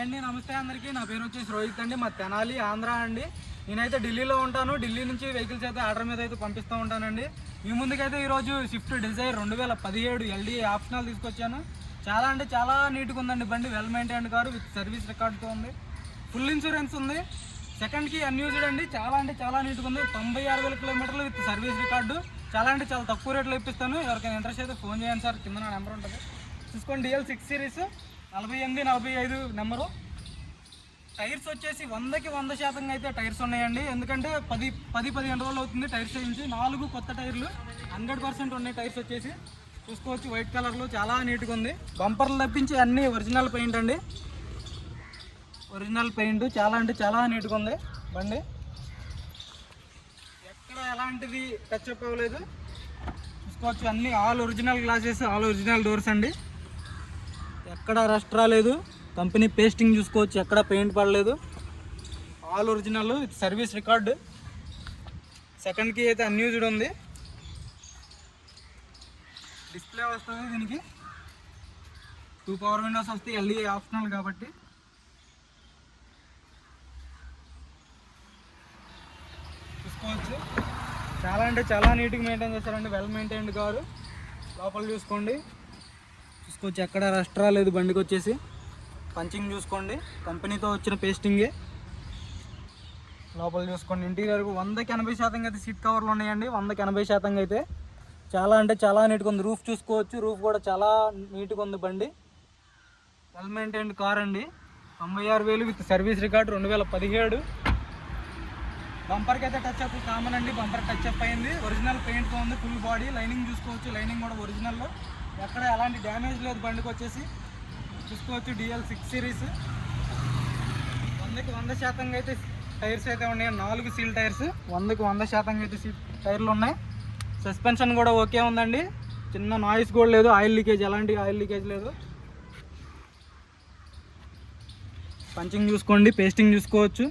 అండి, నమస్తే అందరికీ. నా పేరు వచ్చేసి రోహిత్ అండి. మా తెనాలి ఆంధ్ర అండి. నేనైతే ఢిల్లీలో ఉంటాను. ఢిల్లీ నుంచి వెహికల్స్ అయితే ఆర్డర్ మీద అయితే పంపిస్తూ ఉంటానండి. మీ ముందుకైతే ఈరోజు స్విఫ్ట్ డిజైర్ 2017 LDA ఆప్షనల్ తీసుకొచ్చాను. చాలా అంటే చాలా నీట్గా ఉందండి బండి. Well maintained car with service రికార్డ్తో ఉంది. ఫుల్ ఇన్సూరెన్స్ ఉంది. సెకండ్కి అన్యూజ్డ్ అండి. చాలా అంటే చాలా నీట్గా ఉంది. 96,000 కిలోమీటర్లు విత్ సర్వీస్ రికార్డు. చాలా అంటే చాలా తక్కువ రేట్లో ఇప్పిస్తాను. ఎవరికైనా ఇంట్రెస్ట్ అయితే ఫోన్ చేయండి సార్, కింద నా నెంబర్ ఉంటుంది. చూసుకోండి, DL 6 సిరీస్ 4845 నెంబరు. టైర్స్ వచ్చేసి 100కి 100% అయితే టైర్స్ ఉన్నాయండి. ఎందుకంటే 10-15 రోజులు అవుతుంది టైర్స్ వేయించి. 4 కొత్త టైర్లు 100% ఉన్నాయి. టైర్స్ వచ్చేసి చూసుకోవచ్చు, వైట్ కలర్లో చాలా నీట్గా ఉంది. బంపర్లు తప్పించి అన్నీ ఒరిజినల్ పెయింట్ అండి. ఒరిజినల్ పెయింట్ చాలా అంటే చాలా నీట్గా ఉంది బండి. ఎక్కడ ఎలాంటిది టచ్ అప్ అవ్వలేదు. చూసుకోవచ్చు, అన్నీ all original glasses, all original doors అండి. ఎక్కడ రస్ట్ రాలేదు. కంపెనీ పేస్టింగ్ చూసుకోవచ్చు, ఎక్కడ పెయింట్ పడలేదు. All original with service record. సెకండ్కి అయితే అన్యూజ్డ్ ఉంది. డిస్ప్లే వస్తుంది దీనికి. 2 పవర్ విండోస్ వస్తాయి. LDA ఆప్షనల్ కాబట్టి. చూసుకోవచ్చు, చాలా అంటే చాలా నీట్గా మెయింటైన్ చేస్తారండి. Well maintained car. లోపల చూసుకోండి, చూసుకోవచ్చు ఎక్కడ రస్ట్ రాలేదు బండికి వచ్చేసి. పంచింగ్ చూసుకోండి, కంపెనీతో వచ్చిన పేస్టింగే. లోపల చూసుకోండి, ఇంటీరియర్ 100కి 80% అయితే సీట్ కవర్లు ఉన్నాయండి. 100కి 80% అయితే చాలా అంటే చాలా నీట్గా ఉంది. రూఫ్ చూసుకోవచ్చు, రూఫ్ కూడా చాలా నీట్గా ఉంది బండి. వెల్ మెయింటైన్డ్ కార్ అండి. 96,000 విత్ సర్వీస్ రికార్డు 2017. బంపర్కి అయితే టచ్ అప్ కామన్ అండి. బంపర్ టచ్ అప్ అయింది. ఒరిజినల్ పెయింట్తో ఉంది. ఫుల్ బాడీ లైనింగ్ చూసుకోవచ్చు, లైనింగ్ కూడా ఒరిజినల్లో. ఎక్కడ ఎలాంటి డ్యామేజ్ లేదు బండికి వచ్చేసి. చూసుకోవచ్చు, DL 6 సిరీస్ 100కి 100% అయితే టైర్స్ అయితే ఉన్నాయి. 4 సీల్ టైర్స్ 100కి 100% అయితే టైర్లు ఉన్నాయి. సస్పెన్షన్ కూడా ఓకే ఉందండి. చిన్న నాయిస్ కూడా లేదు. ఆయిల్ లీకేజ్, ఎలాంటి ఆయిల్ లీకేజ్ లేదు. పంచింగ్ చూసుకోండి, పేస్టింగ్ చూసుకోవచ్చు,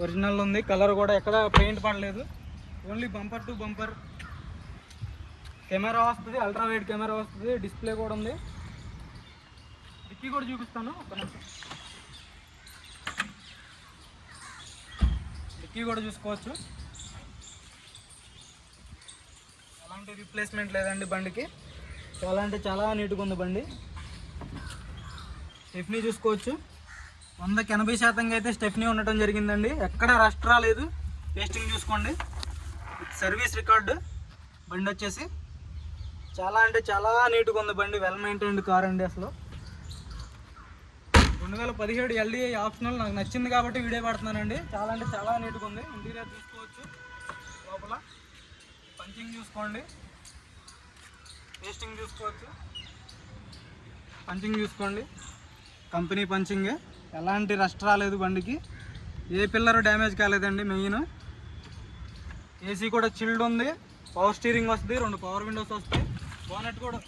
ఒరిజినల్ ఉంది. కలర్ కూడా ఎక్కడ పెయింట్ పడలేదు. Only bumper to bumper. Camera వస్తుంది, అల్ట్రా వైడ్ కెమెరా వస్తుంది. డిస్ప్లే కూడా ఉంది. డిక్కీ కూడా చూపిస్తాను, ఒక నిమిషం. డిక్కీ కూడా చూసుకోవచ్చు, ఎలాంటి రీప్లేస్మెంట్ లేదండి బండికి. చాలా అంటే చాలా నీట్గా ఉంది బండి. స్టెఫ్నీ చూసుకోవచ్చు, 100కి 80% అయితే స్టెఫ్నీ ఉండటం జరిగిందండి. ఎక్కడ రస్ట్ రాలేదు. పేస్టింగ్ చూసుకోండి, సర్వీస్ రికార్డు. బండి వచ్చేసి చాలా అంటే చాలా నీట్గా ఉంది బండి. వెల్ మెయింటైన్డ్ కార్ అండి. అసలు 2017 LDA ఆప్షనల్ నాకు నచ్చింది కాబట్టి వీడియో పడుతున్నానండి. చాలా అంటే చాలా నీట్గా ఉంది. ఇంటీరియర్ చూసుకోవచ్చు, లోపల పంచింగ్ చూసుకోండి, పేస్టింగ్ చూసుకోవచ్చు. పంచింగ్ చూసుకోండి, కంపెనీ పంచింగే. ఎలాంటి రస్ట్ రాలేదు బండికి. ఏ పిల్లర్ డ్యామేజ్ కాలేదండి. మెయిన్ ఏసీ కూడా చిల్డ్ ఉంది. పవర్ స్టీరింగ్ వస్తుంది, 2 పవర్ విండోస్ వస్తాయి. బోనెట్ కూడా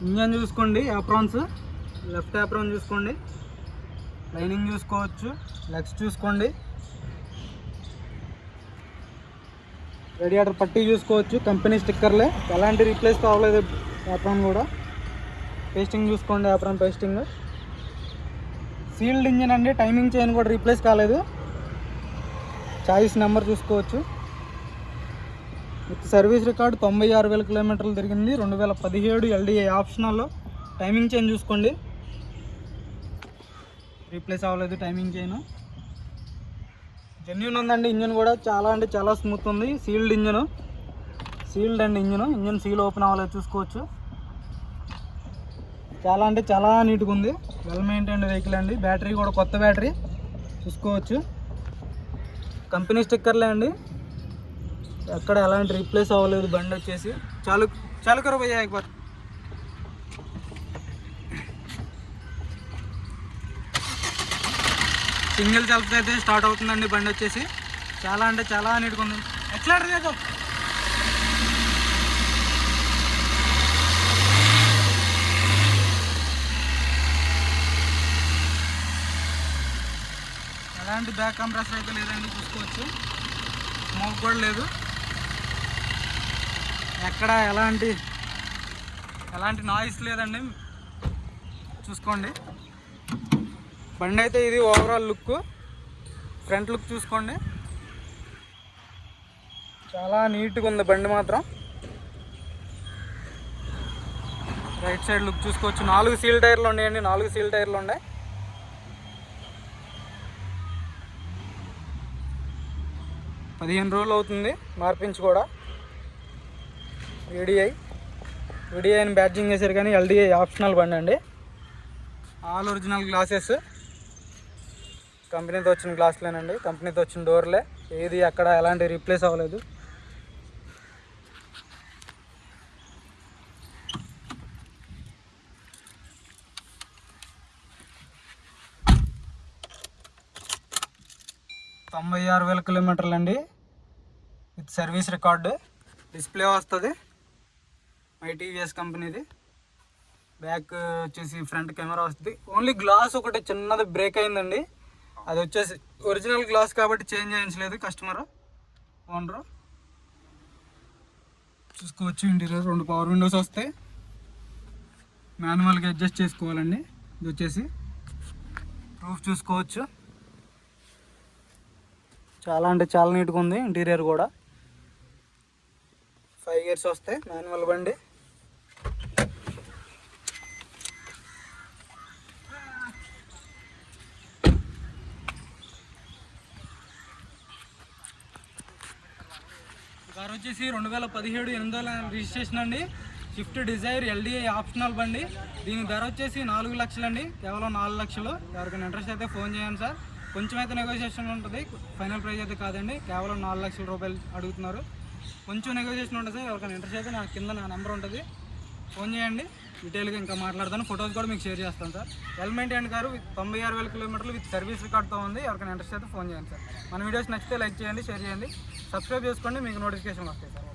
ఇంజన్ చూసుకోండి, యాప్రాన్స్, లెఫ్ట్ యాప్రాన్ చూసుకోండి, లైనింగ్ చూసుకోవచ్చు, లెగ్స్ చూసుకోండి, రేడియేటర్ పట్టీ చూసుకోవచ్చు. కంపెనీ స్టిక్కర్లే, ఎలాంటి రీప్లేస్ కావలేదు. యాప్రాన్ కూడా పేస్టింగ్ చూసుకోండి, యాప్రాన్ పేస్టింగ్. సీల్డ్ ఇంజిన్ అండి. టైమింగ్ చైన్ కూడా రీప్లేస్ కాలేదు. చాయిస్ నెంబర్ చూసుకోవచ్చు. విత్ సర్వీస్ రికార్డు 96,000 కిలోమీటర్లు తిరిగింది. 2017 LDA ఆప్షనల్లో. టైమింగ్ చైన్ చూసుకోండి, రీప్లేస్ అవ్వలేదు టైమింగ్ చైన్. జెన్యూన్ ఉందండి. ఇంజన్ కూడా చాలా అంటే చాలా స్మూత్ ఉంది. సీల్డ్ ఇంజను, సీల్డ్ అండి ఇంజన్ సీల్ ఓపెన్ అవ్వలేదు చూసుకోవచ్చు. చాలా అంటే చాలా నీట్గా ఉంది. వెల్ మెయింటైన్డ్ వెహికల్ అండి. బ్యాటరీ కూడా కొత్త బ్యాటరీ చూసుకోవచ్చు. కంపెనీ స్టిక్కర్లే అండి. ఎక్కడ ఎలాంటి రీప్లేస్ అవ్వలేదు బండి వచ్చేసి. చాలు కరో భయ్యా एक बार. సింగిల్ సెల్ఫ్ అయితే స్టార్ట్ అవుతుందండి బండి వచ్చేసి. చాలా అంటే చాలా నీట్గా ఉంది. ఎక్సలెంటర్ అండి. బ్యాక్ కంప్రెసర్ అయితే లేదండి, చూసుకోవచ్చు. స్మోక్ కూడా లేదు. ఎక్కడ ఎలాంటి నాయిస్ లేదండి, చూసుకోండి. బండి అయితే ఇది ఓవరాల్ లుక్, ఫ్రంట్ లుక్ చూసుకోండి. చాలా నీట్గా ఉంది బండి మాత్రం. రైట్ సైడ్ లుక్ చూసుకోవచ్చు. 4 సీల్ టైర్లు ఉన్నాయండి, 4 సీల్ టైర్లు ఉన్నాయి. పదిహేను రోజులు అవుతుంది మార్పించి కూడా. వీడిఐని బ్యాడ్జింగ్ చేశారు కానీ ఎల్డిఐ ఆప్షనల్ బండి అండి. ఆల్ ఒరిజినల్ గ్లాసెస్, కంపెనీతో వచ్చిన గ్లాసులేనండి, కంపెనీతో వచ్చిన డోర్లే. ఏది అక్కడ ఎలాంటి రీప్లేస్ అవ్వలేదు. $96,000 కిలోమీటర్లు అండి, విత్ సర్వీస్ రికార్డు. డిస్ప్లే వస్తుంది, టీవీఎస్ కంపెనీది. బ్యాక్ వచ్చేసి ఫ్రంట్ కెమెరా వస్తుంది. ఓన్లీ గ్లాస్ ఒకటి చిన్నది బ్రేక్ అయిందండి, అది వచ్చేసి ఒరిజినల్ గ్లాస్ కాబట్టి చేంజ్ చేయించలేదు కస్టమర్, ఓనరు. చూసుకోవచ్చు ఇంటీరియర్. 2 పవర్ విండోస్ వస్తాయి, మాన్యువల్గా అడ్జస్ట్ చేసుకోవాలండి. ఇది వచ్చేసి రూఫ్ చూసుకోవచ్చు. చాలా అంటే చాలా నీట్గా ఉంది ఇంటీరియర్ కూడా. 5 గేర్స్ వస్తాయి, మాన్యువల్ బండి. కార్ వచ్చేసి 2017 8వ రిజిస్ట్రేషన్ అండి. స్విఫ్ట్ డిజైర్ ఎల్డిఐ ఆప్షనల్ బండి. దీని ధర వచ్చేసి 4 లక్షలు అండి, కేవలం 4 లక్షలు. ఎవరికైనా ఇంట్రెస్ట్ అయితే ఫోన్ చేయండి సార్. కొంచెం అయితే నెగోషియేషన్ ఉంటుంది, ఫైనల్ ప్రైస్ అయితే కాదండి. కేవలం 4 లక్షల రూపాయలు అడుగుతున్నారు. కొంచెం నెగోషియేషన్ ఉంటుంది సార్. ఎవరికైనా ఇంట్రెస్ట్ అయితే కింద నా నెంబర్ ఉంటుంది, ఫోన్ చేయండి. డీటెయిల్గా ఇంకా మాట్లాడతాను, ఫొటోస్ కూడా మీకు షేర్ చేస్తాను సార్. హెల్మెట్ అండ్ కారు 96,000 కిలోమీటర్లు విత్ సర్వీస్ రికార్డ్తో ఉంది. ఎవరికైనా ఇంట్రెస్ట్ అయితే ఫోన్ చేయండి సార్. మన వీడియోస్ నచ్చితే లైక్ చేయండి, షేర్ చేయండి, సబ్స్క్రైబ్ చేసుకోండి, మీకు నోటిఫికేషన్ వస్తాయి సార్.